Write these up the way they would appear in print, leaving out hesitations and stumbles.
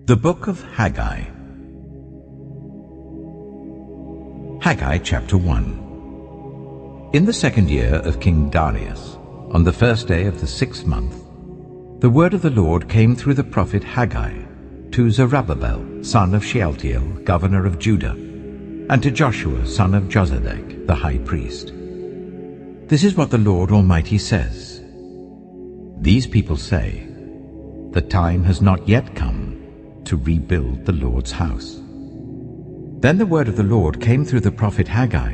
The Book of Haggai. Haggai chapter 1. In the second year of King Darius, on the first day of the 6th month, the word of the Lord came through the prophet Haggai to Zerubbabel, son of Shealtiel, governor of Judah, and to Joshua, son of Jozadak, the high priest. This is what the Lord Almighty says. These people say, "The time has not yet come to rebuild the Lord's house." Then the word of the Lord came through the prophet Haggai.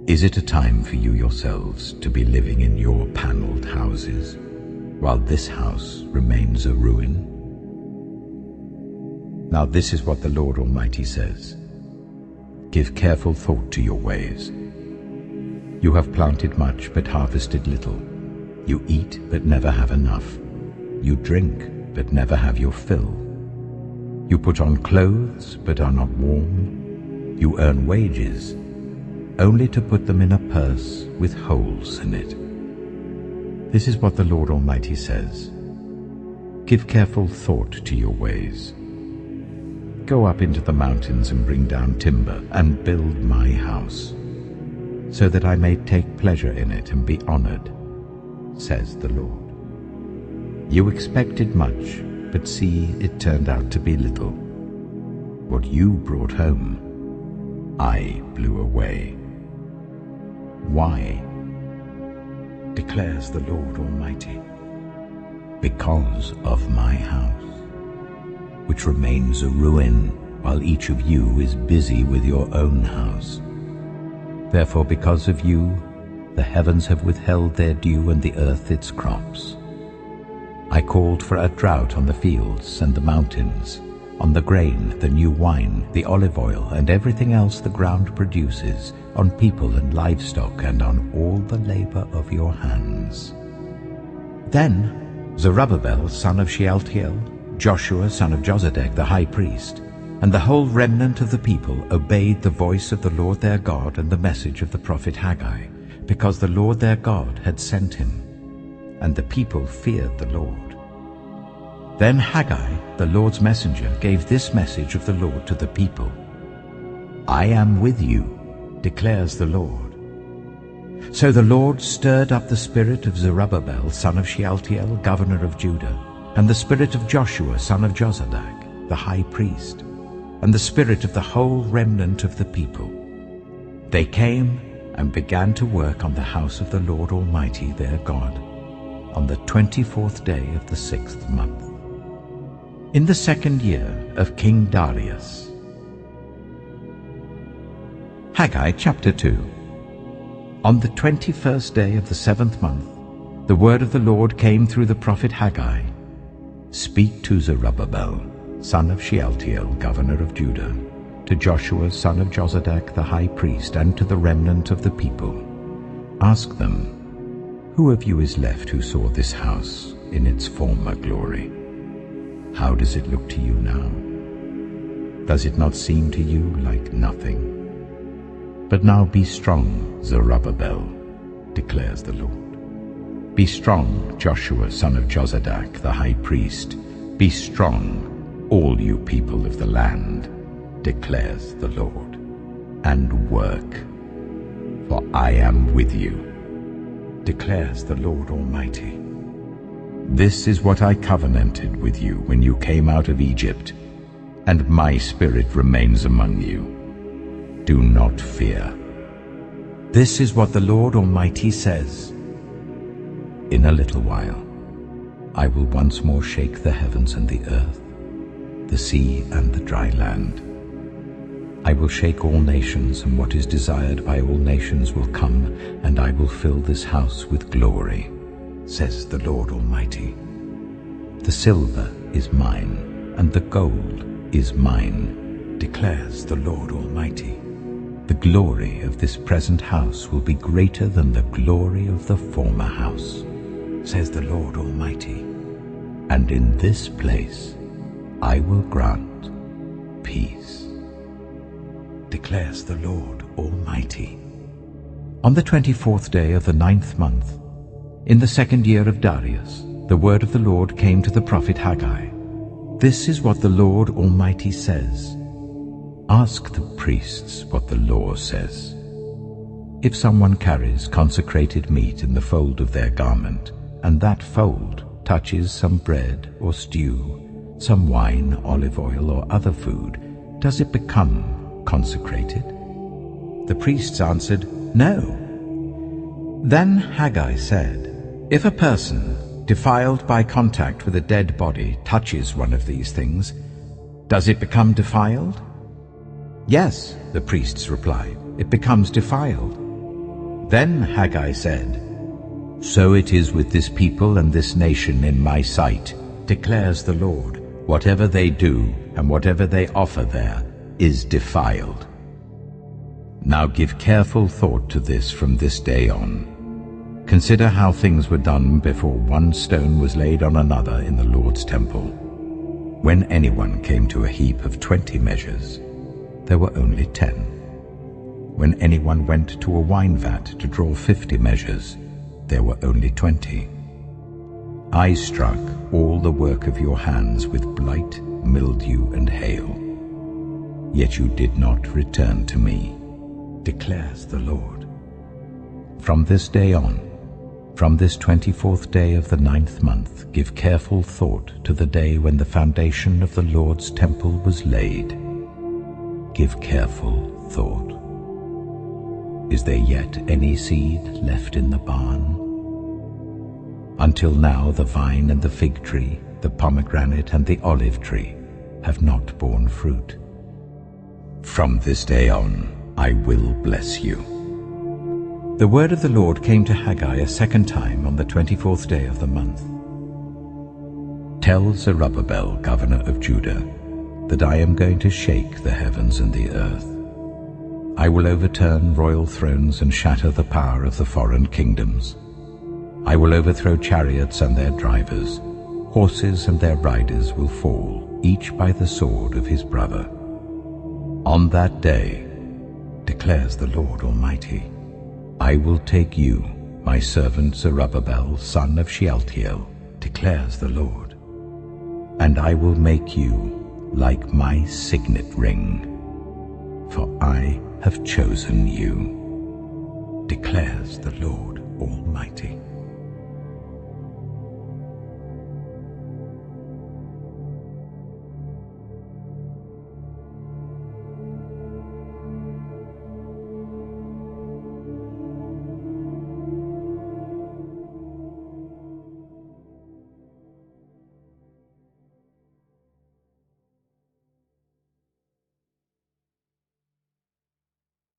Is it a time for you yourselves to be living in your paneled houses, while this house remains a ruin? Now this is what the Lord Almighty says. Give careful thought to your ways. You have planted much but harvested little. You eat but never have enough. You drink but never have your fill. You put on clothes but are not warm. You earn wages only to put them in a purse with holes in it. This is what the Lord Almighty says. Give careful thought to your ways. Go up into the mountains and bring down timber and build my house, so that I may take pleasure in it and be honored, says the Lord. You expected much, but see, it turned out to be little. What you brought home, I blew away. Why? Declares the Lord Almighty. Because of my house, which remains a ruin, while each of you is busy with your own house. Therefore, because of you, the heavens have withheld their dew and the earth its crops. I called for a drought on the fields and the mountains, on the grain, the new wine, the olive oil, and everything else the ground produces, on people and livestock, and on all the labor of your hands. Then Zerubbabel, son of Shealtiel, Joshua, son of Jozadak, the high priest, and the whole remnant of the people obeyed the voice of the Lord their God and the message of the prophet Haggai, because the Lord their God had sent him. And the people feared the Lord. Then Haggai, the Lord's messenger, gave this message of the Lord to the people. I am with you, declares the Lord. So the Lord stirred up the spirit of Zerubbabel, son of Shealtiel, governor of Judah, and the spirit of Joshua, son of Jozadak, the high priest, and the spirit of the whole remnant of the people. They came and began to work on the house of the Lord Almighty their God, on the 24th day of the 6th month, in the second year of King Darius. Haggai chapter 2. On the 21st day of the 7th month, the word of the Lord came through the prophet Haggai. Speak to Zerubbabel, son of Shealtiel, governor of Judah, to Joshua, son of Jozadak, the high priest, and to the remnant of the people. Ask them, who of you is left who saw this house in its former glory? How does it look to you now? Does it not seem to you like nothing? But now be strong, Zerubbabel, declares the Lord. Be strong, Joshua, son of Jozadak, the high priest. Be strong, all you people of the land, declares the Lord, and work, for I am with you, declares the Lord Almighty. This is what I covenanted with you when you came out of Egypt, and my spirit remains among you. Do not fear. This is what the Lord Almighty says. In a little while, I will once more shake the heavens and the earth, the sea and the dry land. I will shake all nations, and what is desired by all nations will come, and I will fill this house with glory, says the Lord Almighty. The silver is mine, and the gold is mine, declares the Lord Almighty. The glory of this present house will be greater than the glory of the former house, says the Lord Almighty. And in this place I will grant peace, declares the Lord Almighty. On the 24th day of the 9th month, in the second year of Darius, the word of the Lord came to the prophet Haggai. This is what the Lord Almighty says. Ask the priests what the law says. If someone carries consecrated meat in the fold of their garment, and that fold touches some bread or stew, some wine, olive oil, or other food, does it become consecrated? The priests answered, No. Then Haggai said, If a person defiled by contact with a dead body touches one of these things, does it become defiled? Yes, the priests replied, it becomes defiled. Then Haggai said, So it is with this people and this nation in my sight, declares the Lord. Whatever they do and whatever they offer there is defiled. Now give careful thought to this from this day on. Consider how things were done before one stone was laid on another in the Lord's temple. When anyone came to a heap of 20 measures, there were only 10. When anyone went to a wine vat to draw 50 measures, there were only 20. I struck all the work of your hands with blight, mildew, and hail. Yet you did not return to me, declares the Lord. From this day on, from this 24th day of the 9th month, give careful thought to the day when the foundation of the Lord's temple was laid. Give careful thought. Is there yet any seed left in the barn? Until now the vine and the fig tree, the pomegranate and the olive tree have not borne fruit. From this day on I will bless you. The word of the Lord came to Haggai a second time on the 24th day of the month. Tell Zerubbabel, governor of Judah, that I am going to shake the heavens and the earth. I will overturn royal thrones and shatter the power of the foreign kingdoms. I will overthrow chariots and their drivers. Horses and their riders will fall, each by the sword of his brother. On that day, declares the Lord Almighty, I will take you, my servant Zerubbabel, son of Shealtiel, declares the Lord, and I will make you like my signet ring, for I have chosen you, declares the Lord Almighty.